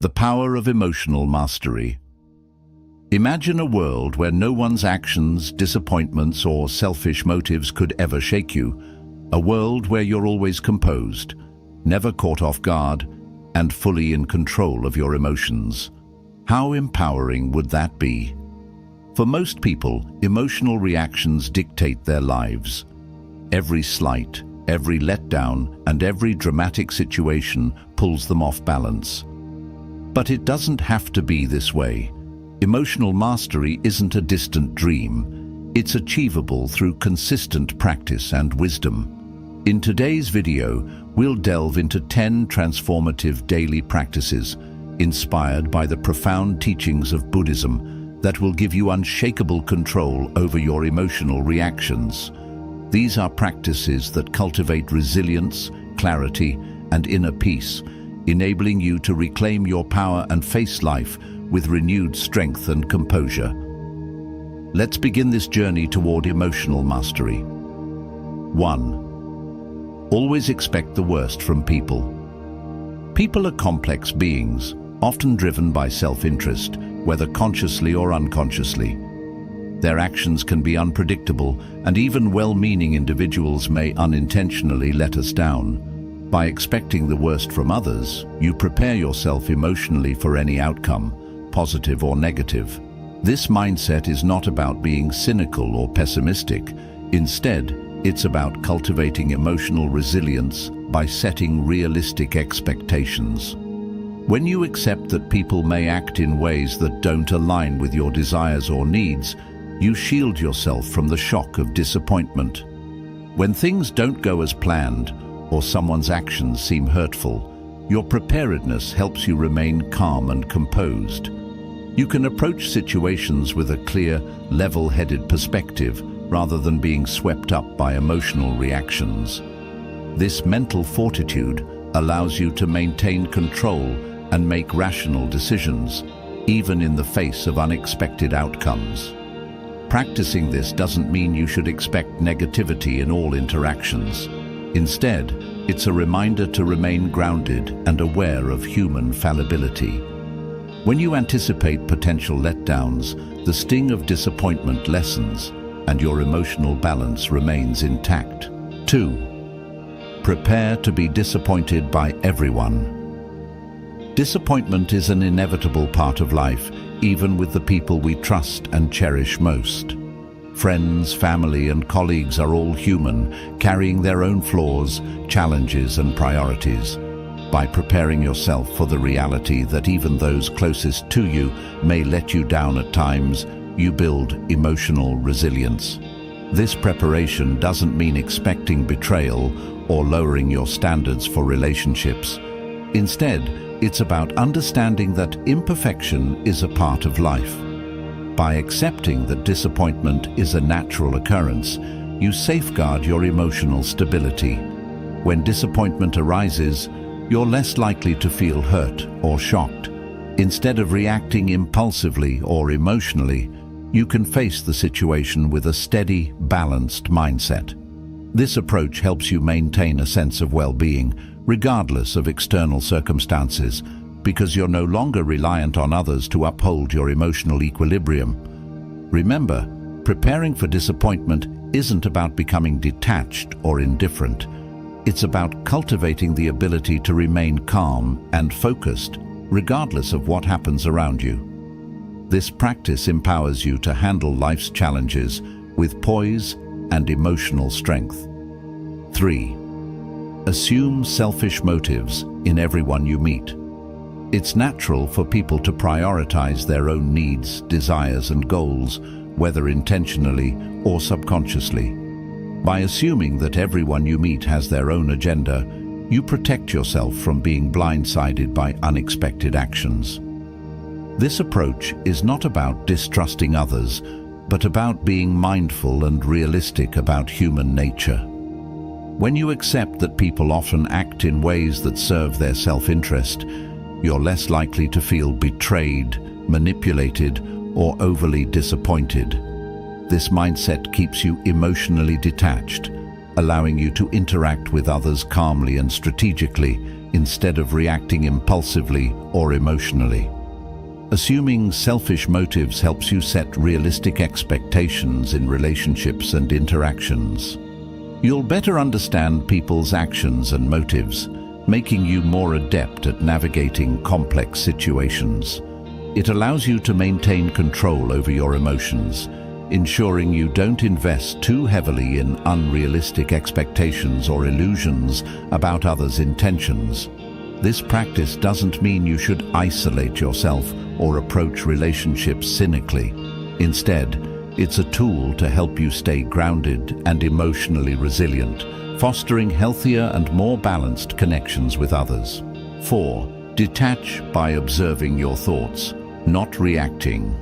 The power of emotional mastery. Imagine a world where no one's actions, disappointments, or selfish motives could ever shake you. A world where you're always composed, never caught off guard, and fully in control of your emotions. How empowering would that be? For most people, emotional reactions dictate their lives. Every slight, every letdown, and every dramatic situation pulls them off balance. But it doesn't have to be this way. Emotional mastery isn't a distant dream. It's achievable through consistent practice and wisdom. In today's video, we'll delve into 10 transformative daily practices inspired by the profound teachings of Buddhism that will give you unshakable control over your emotional reactions. These are practices that cultivate resilience, clarity, and inner peace, enabling you to reclaim your power and face life with renewed strength and composure. Let's begin this journey toward emotional mastery. 1. Always expect the worst from people. People are complex beings, often driven by self-interest, whether consciously or unconsciously. Their actions can be unpredictable, and even well-meaning individuals may unintentionally let us down. By expecting the worst from others, you prepare yourself emotionally for any outcome, positive or negative. This mindset is not about being cynical or pessimistic. Instead, it's about cultivating emotional resilience by setting realistic expectations. When you accept that people may act in ways that don't align with your desires or needs, you shield yourself from the shock of disappointment. When things don't go as planned, or someone's actions seem hurtful, your preparedness helps you remain calm and composed. You can approach situations with a clear, level-headed perspective rather than being swept up by emotional reactions. This mental fortitude allows you to maintain control and make rational decisions, even in the face of unexpected outcomes. Practicing this doesn't mean you should expect negativity in all interactions. Instead, it's a reminder to remain grounded and aware of human fallibility. When you anticipate potential letdowns, the sting of disappointment lessens and your emotional balance remains intact. 2. Prepare to be disappointed by everyone. Disappointment is an inevitable part of life, even with the people we trust and cherish most. Friends, family, and colleagues are all human, carrying their own flaws, challenges, and priorities. By preparing yourself for the reality that even those closest to you may let you down at times, you build emotional resilience. This preparation doesn't mean expecting betrayal or lowering your standards for relationships. Instead, it's about understanding that imperfection is a part of life. By accepting that disappointment is a natural occurrence, you safeguard your emotional stability. When disappointment arises, you're less likely to feel hurt or shocked. Instead of reacting impulsively or emotionally, you can face the situation with a steady, balanced mindset. This approach helps you maintain a sense of well-being, regardless of external circumstances, because you're no longer reliant on others to uphold your emotional equilibrium. Remember, preparing for disappointment isn't about becoming detached or indifferent. It's about cultivating the ability to remain calm and focused, regardless of what happens around you. This practice empowers you to handle life's challenges with poise and emotional strength. 3. Assume selfish motives in everyone you meet. It's natural for people to prioritize their own needs, desires, and goals, whether intentionally or subconsciously. By assuming that everyone you meet has their own agenda, you protect yourself from being blindsided by unexpected actions. This approach is not about distrusting others, but about being mindful and realistic about human nature. When you accept that people often act in ways that serve their self-interest, you're less likely to feel betrayed, manipulated, or overly disappointed. This mindset keeps you emotionally detached, allowing you to interact with others calmly and strategically, instead of reacting impulsively or emotionally. Assuming selfish motives helps you set realistic expectations in relationships and interactions. You'll better understand people's actions and motives, making you more adept at navigating complex situations. It allows you to maintain control over your emotions, ensuring you don't invest too heavily in unrealistic expectations or illusions about others' intentions. This practice doesn't mean you should isolate yourself or approach relationships cynically. Instead, it's a tool to help you stay grounded and emotionally resilient, fostering healthier and more balanced connections with others. 4. Detach by observing your thoughts, not reacting.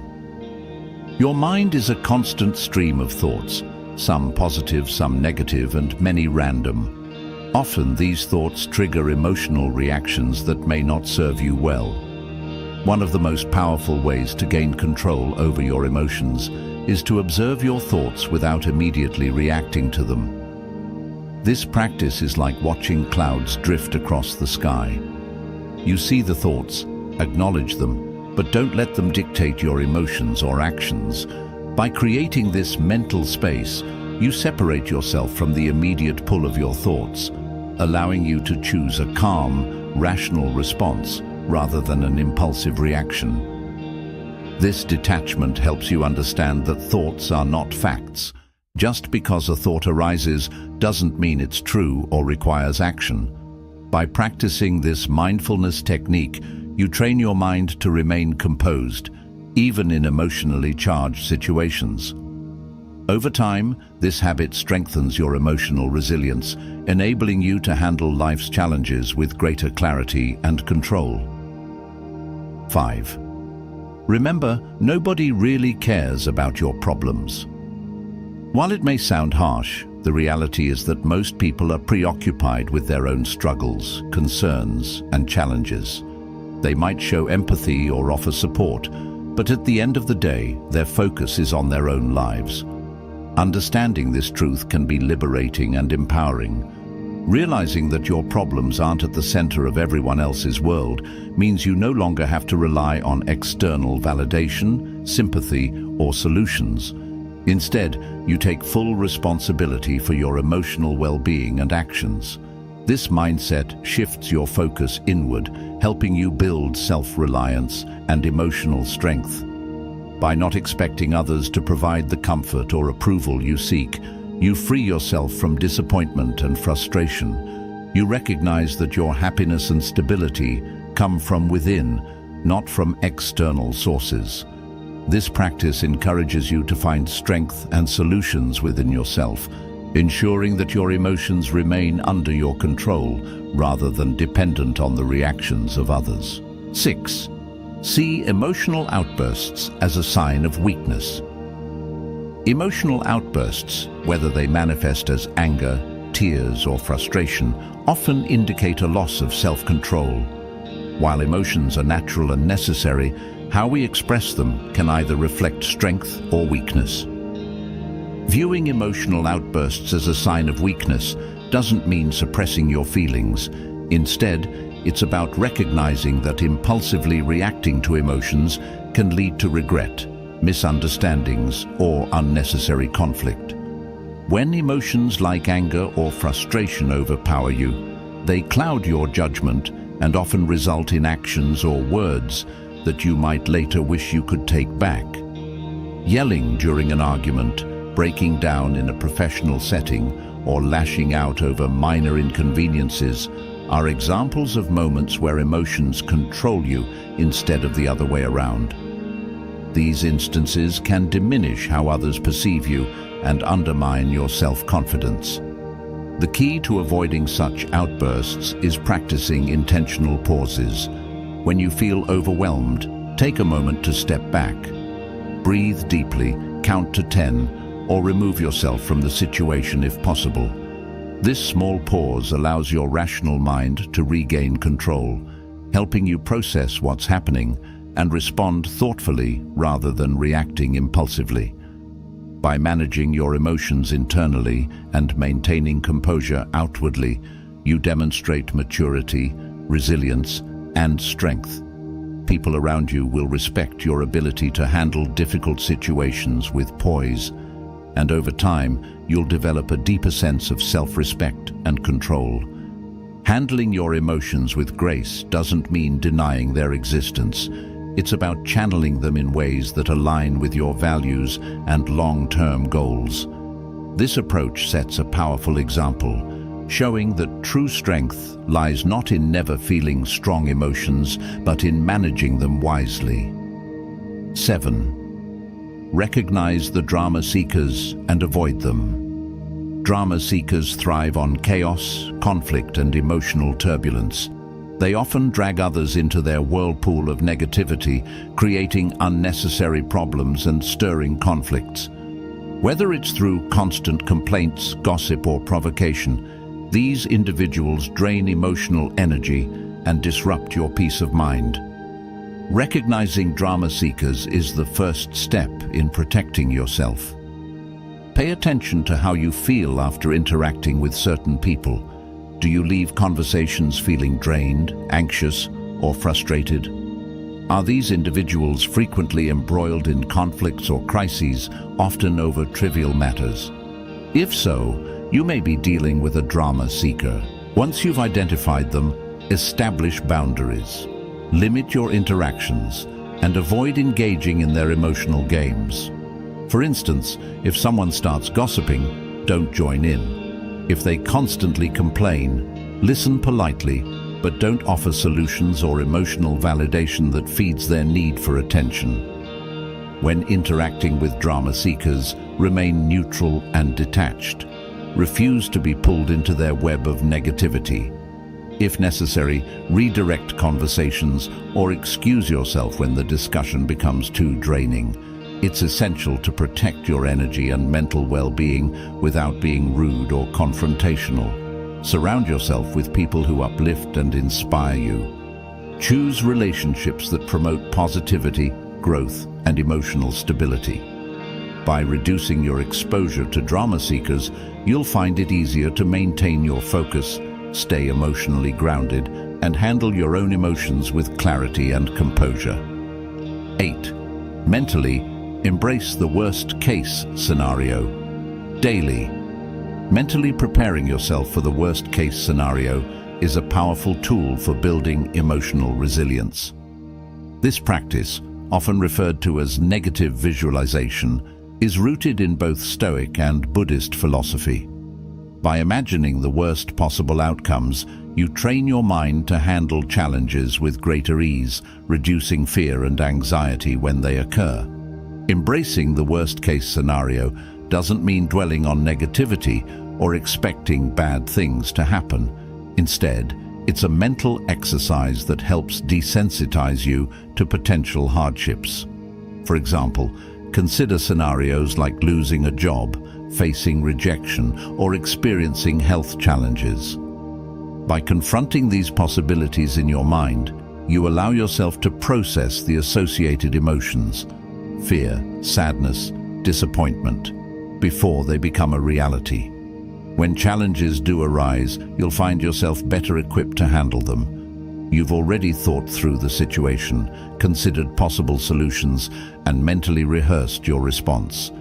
Your mind is a constant stream of thoughts, some positive, some negative, and many random. Often these thoughts trigger emotional reactions that may not serve you well. One of the most powerful ways to gain control over your emotions is to observe your thoughts without immediately reacting to them. This practice is like watching clouds drift across the sky. You see the thoughts, acknowledge them, but don't let them dictate your emotions or actions. By creating this mental space, you separate yourself from the immediate pull of your thoughts, allowing you to choose a calm, rational response rather than an impulsive reaction. This detachment helps you understand that thoughts are not facts. Just because a thought arises doesn't mean it's true or requires action. By practicing this mindfulness technique, you train your mind to remain composed, even in emotionally charged situations. Over time, this habit strengthens your emotional resilience, enabling you to handle life's challenges with greater clarity and control. 5. Remember, nobody really cares about your problems. While it may sound harsh, the reality is that most people are preoccupied with their own struggles, concerns, and challenges. They might show empathy or offer support, but at the end of the day, their focus is on their own lives. Understanding this truth can be liberating and empowering. Realizing that your problems aren't at the center of everyone else's world means you no longer have to rely on external validation, sympathy, or solutions. Instead, you take full responsibility for your emotional well-being and actions. This mindset shifts your focus inward, helping you build self-reliance and emotional strength. By not expecting others to provide the comfort or approval you seek, you free yourself from disappointment and frustration. You recognize that your happiness and stability come from within, not from external sources. This practice encourages you to find strength and solutions within yourself, ensuring that your emotions remain under your control rather than dependent on the reactions of others. 6. See emotional outbursts as a sign of weakness. Emotional outbursts, whether they manifest as anger, tears, or frustration, often indicate a loss of self-control. While emotions are natural and necessary, how we express them can either reflect strength or weakness. Viewing emotional outbursts as a sign of weakness doesn't mean suppressing your feelings. Instead, it's about recognizing that impulsively reacting to emotions can lead to regret, misunderstandings, or unnecessary conflict. When emotions like anger or frustration overpower you, they cloud your judgment and often result in actions or words that you might later wish you could take back. Yelling during an argument, breaking down in a professional setting, or lashing out over minor inconveniences are examples of moments where emotions control you instead of the other way around. These instances can diminish how others perceive you and undermine your self-confidence. The key to avoiding such outbursts is practicing intentional pauses. When you feel overwhelmed, take a moment to step back. Breathe deeply, count to 10, or remove yourself from the situation if possible. This small pause allows your rational mind to regain control, helping you process what's happening and respond thoughtfully rather than reacting impulsively. By managing your emotions internally and maintaining composure outwardly, you demonstrate maturity, resilience, and strength. People around you will respect your ability to handle difficult situations with poise, and over time, you'll develop a deeper sense of self-respect and control. Handling your emotions with grace doesn't mean denying their existence. It's about channeling them in ways that align with your values and long-term goals. This approach sets a powerful example, showing that true strength lies not in never feeling strong emotions, but in managing them wisely. 7. Recognize the drama seekers and avoid them. Drama seekers thrive on chaos, conflict, and emotional turbulence. They often drag others into their whirlpool of negativity, creating unnecessary problems and stirring conflicts. Whether it's through constant complaints, gossip, or provocation, these individuals drain emotional energy and disrupt your peace of mind. Recognizing drama seekers is the first step in protecting yourself. Pay attention to how you feel after interacting with certain people. Do you leave conversations feeling drained, anxious, or frustrated? Are these individuals frequently embroiled in conflicts or crises, often over trivial matters? If so, you may be dealing with a drama seeker. Once you've identified them, establish boundaries. Limit your interactions and avoid engaging in their emotional games. For instance, if someone starts gossiping, don't join in. If they constantly complain, listen politely, but don't offer solutions or emotional validation that feeds their need for attention. When interacting with drama seekers, remain neutral and detached. Refuse to be pulled into their web of negativity. If necessary, redirect conversations or excuse yourself when the discussion becomes too draining. It's essential to protect your energy and mental well-being without being rude or confrontational. Surround yourself with people who uplift and inspire you. Choose relationships that promote positivity, growth, and emotional stability. By reducing your exposure to drama seekers, you'll find it easier to maintain your focus, stay emotionally grounded, and handle your own emotions with clarity and composure. 8. Mentally, embrace the worst-case scenario. Daily. Mentally preparing yourself for the worst-case scenario is a powerful tool for building emotional resilience. This practice, often referred to as negative visualization, is rooted in both Stoic and Buddhist philosophy. By imagining the worst possible outcomes, you train your mind to handle challenges with greater ease, reducing fear and anxiety when they occur. Embracing the worst-case scenario doesn't mean dwelling on negativity or expecting bad things to happen. Instead, it's a mental exercise that helps desensitize you to potential hardships. For example, consider scenarios like losing a job, facing rejection, or experiencing health challenges. By confronting these possibilities in your mind, you allow yourself to process the associated emotions, fear, sadness, disappointment, before they become a reality. When challenges do arise, you'll find yourself better equipped to handle them. You've already thought through the situation, considered possible solutions, and mentally rehearsed your response.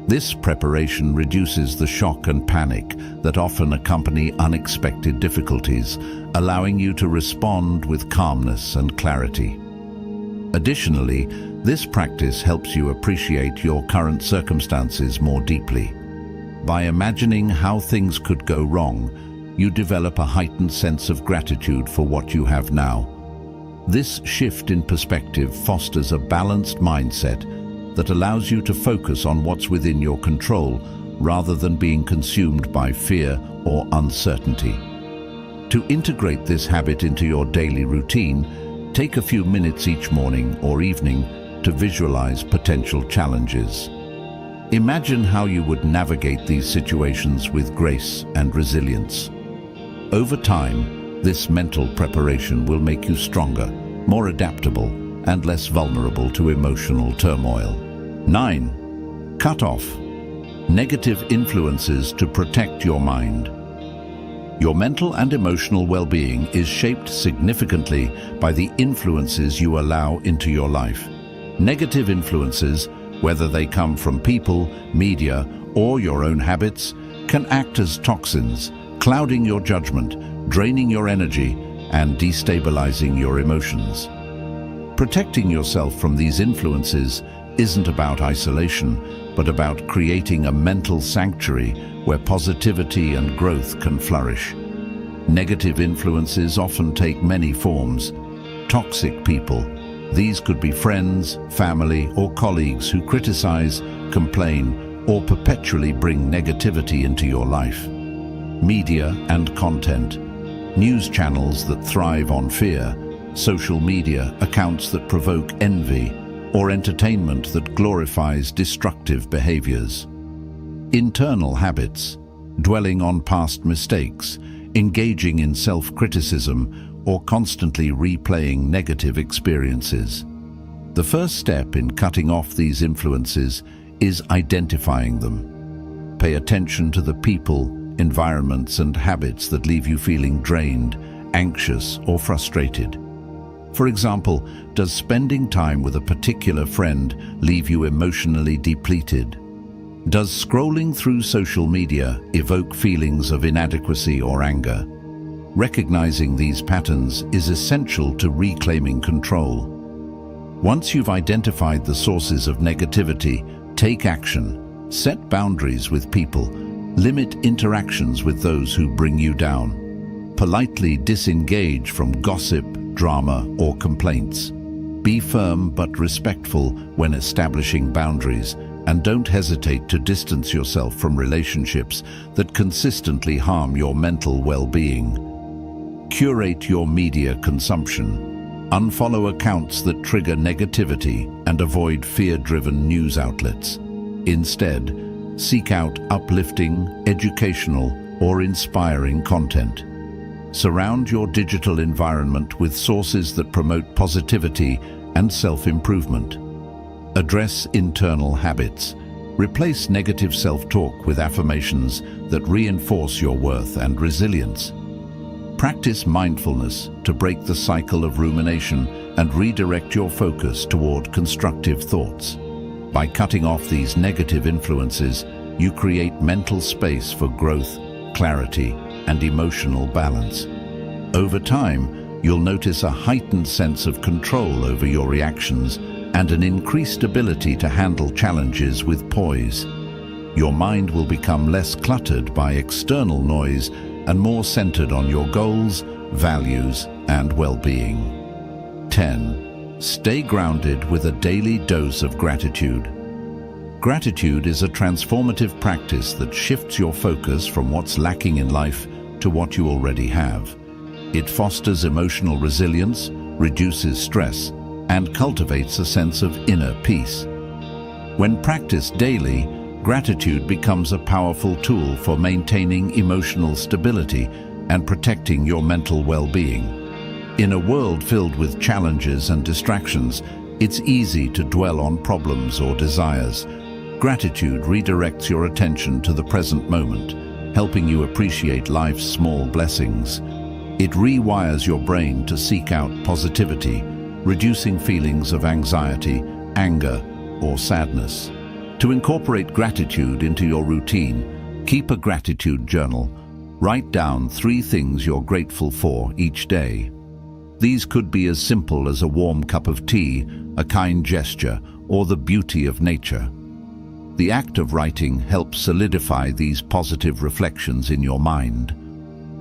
This preparation reduces the shock and panic that often accompany unexpected difficulties, allowing you to respond with calmness and clarity. Additionally, this practice helps you appreciate your current circumstances more deeply. By imagining how things could go wrong, you develop a heightened sense of gratitude for what you have now. This shift in perspective fosters a balanced mindset that allows you to focus on what's within your control rather than being consumed by fear or uncertainty. To integrate this habit into your daily routine, take a few minutes each morning or evening to visualize potential challenges. Imagine how you would navigate these situations with grace and resilience. Over time, this mental preparation will make you stronger, more adaptable, and less vulnerable to emotional turmoil. 9. Cut off negative influences to protect your mind. Your mental and emotional well-being is shaped significantly by the influences you allow into your life. Negative influences, whether they come from people, media, or your own habits, can act as toxins, clouding your judgment, draining your energy, and destabilizing your emotions. Protecting yourself from these influences isn't about isolation, but about creating a mental sanctuary where positivity and growth can flourish. Negative influences often take many forms. Toxic people. These could be friends, family, or colleagues who criticize, complain, or perpetually bring negativity into your life. Media and content. News channels that thrive on fear, social media accounts that provoke envy, or entertainment that glorifies destructive behaviors. Internal habits. Dwelling on past mistakes, engaging in self-criticism, or constantly replaying negative experiences. The first step in cutting off these influences is identifying them. Pay attention to the people, environments, and habits that leave you feeling drained, anxious, or frustrated. For example, does spending time with a particular friend leave you emotionally depleted? Does scrolling through social media evoke feelings of inadequacy or anger? Recognizing these patterns is essential to reclaiming control. Once you've identified the sources of negativity, take action. Set boundaries with people. Limit interactions with those who bring you down. Politely disengage from gossip, drama, or complaints. Be firm but respectful when establishing boundaries, and don't hesitate to distance yourself from relationships that consistently harm your mental well-being. Curate your media consumption. Unfollow accounts that trigger negativity and avoid fear-driven news outlets. Instead, seek out uplifting, educational, or inspiring content. Surround your digital environment with sources that promote positivity and self-improvement. Address internal habits. Replace negative self-talk with affirmations that reinforce your worth and resilience. Practice mindfulness to break the cycle of rumination and redirect your focus toward constructive thoughts. By cutting off these negative influences, you create mental space for growth, clarity, and emotional balance. Over time, you'll notice a heightened sense of control over your reactions and an increased ability to handle challenges with poise. Your mind will become less cluttered by external noise and more centered on your goals, values, and well-being. 10. Stay grounded with a daily dose of gratitude. Gratitude is a transformative practice that shifts your focus from what's lacking in life to what you already have. It fosters emotional resilience, reduces stress, and cultivates a sense of inner peace. When practiced daily, gratitude becomes a powerful tool for maintaining emotional stability and protecting your mental well-being. In a world filled with challenges and distractions, it's easy to dwell on problems or desires. Gratitude redirects your attention to the present moment, helping you appreciate life's small blessings. It rewires your brain to seek out positivity, reducing feelings of anxiety, anger, or sadness. To incorporate gratitude into your routine, keep a gratitude journal. Write down 3 things you're grateful for each day. These could be as simple as a warm cup of tea, a kind gesture, or the beauty of nature. The act of writing helps solidify these positive reflections in your mind.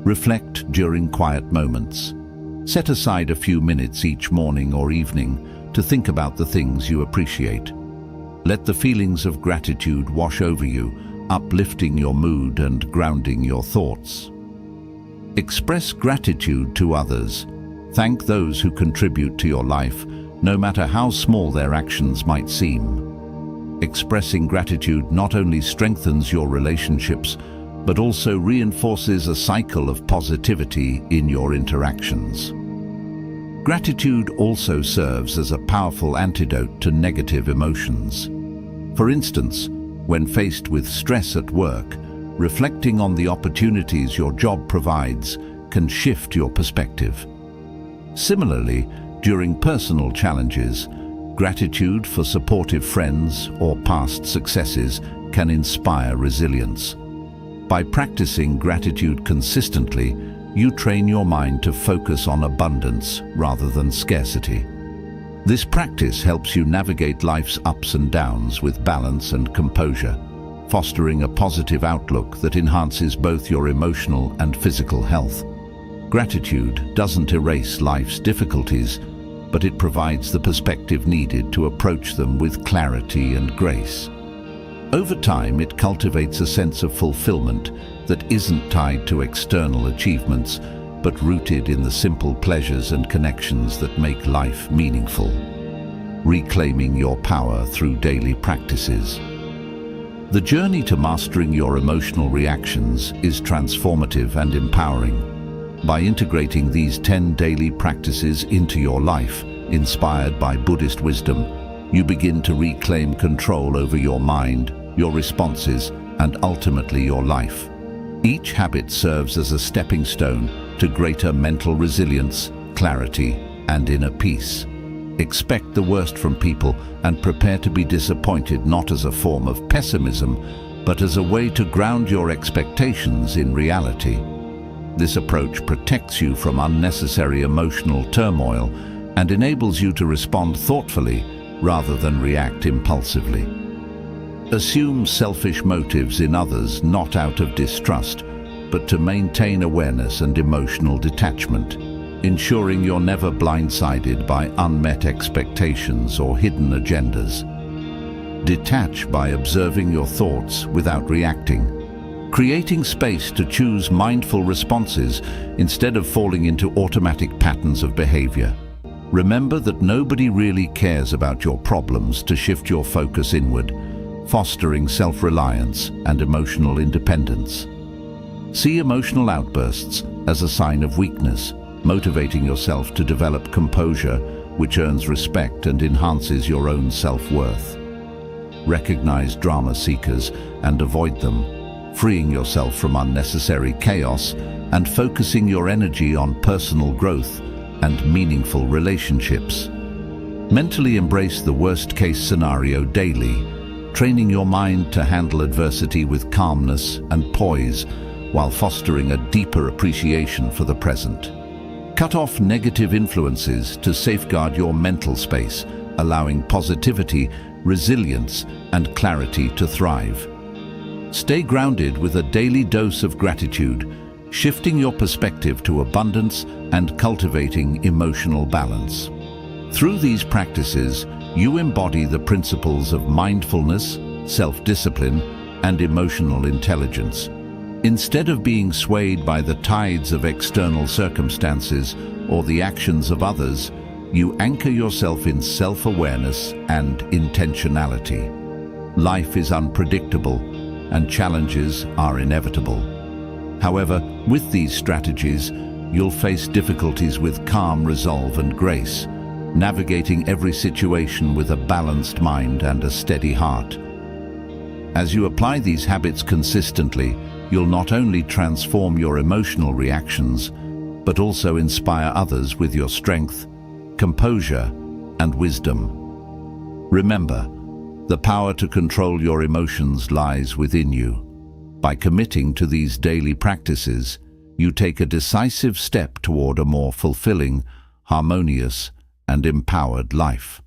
Reflect during quiet moments. Set aside a few minutes each morning or evening to think about the things you appreciate. Let the feelings of gratitude wash over you, uplifting your mood and grounding your thoughts. Express gratitude to others. Thank those who contribute to your life, no matter how small their actions might seem. Expressing gratitude not only strengthens your relationships, but also reinforces a cycle of positivity in your interactions. Gratitude also serves as a powerful antidote to negative emotions. For instance, when faced with stress at work, reflecting on the opportunities your job provides can shift your perspective. Similarly, during personal challenges, gratitude for supportive friends or past successes can inspire resilience. By practicing gratitude consistently, you train your mind to focus on abundance rather than scarcity. This practice helps you navigate life's ups and downs with balance and composure, fostering a positive outlook that enhances both your emotional and physical health. Gratitude doesn't erase life's difficulties, but it provides the perspective needed to approach them with clarity and grace. Over time, it cultivates a sense of fulfillment that isn't tied to external achievements, but rooted in the simple pleasures and connections that make life meaningful. Reclaiming your power through daily practices. The journey to mastering your emotional reactions is transformative and empowering. By integrating these 10 daily practices into your life, inspired by Buddhist wisdom, you begin to reclaim control over your mind, your responses, and ultimately your life. Each habit serves as a stepping stone to greater mental resilience, clarity, and inner peace. Expect the worst from people and prepare to be disappointed, not as a form of pessimism, but as a way to ground your expectations in reality. This approach protects you from unnecessary emotional turmoil and enables you to respond thoughtfully rather than react impulsively. Assume selfish motives in others, not out of distrust, but to maintain awareness and emotional detachment, ensuring you're never blindsided by unmet expectations or hidden agendas. Detach by observing your thoughts without reacting, creating space to choose mindful responses instead of falling into automatic patterns of behavior. Remember that nobody really cares about your problems to shift your focus inward, fostering self-reliance and emotional independence. See emotional outbursts as a sign of weakness, motivating yourself to develop composure, which earns respect and enhances your own self-worth. Recognize drama seekers and avoid them, freeing yourself from unnecessary chaos and focusing your energy on personal growth and meaningful relationships. Mentally embrace the worst-case scenario daily, training your mind to handle adversity with calmness and poise while fostering a deeper appreciation for the present. Cut off negative influences to safeguard your mental space, allowing positivity, resilience, and clarity to thrive. Stay grounded with a daily dose of gratitude, shifting your perspective to abundance and cultivating emotional balance. Through these practices, you embody the principles of mindfulness, self-discipline, and emotional intelligence. Instead of being swayed by the tides of external circumstances or the actions of others, you anchor yourself in self-awareness and intentionality. Life is unpredictable, and challenges are inevitable. However, with these strategies, you'll face difficulties with calm resolve and grace, navigating every situation with a balanced mind and a steady heart. As you apply these habits consistently, you'll not only transform your emotional reactions, but also inspire others with your strength, composure, and wisdom. Remember, the power to control your emotions lies within you. By committing to these daily practices, you take a decisive step toward a more fulfilling, harmonious, and empowered life.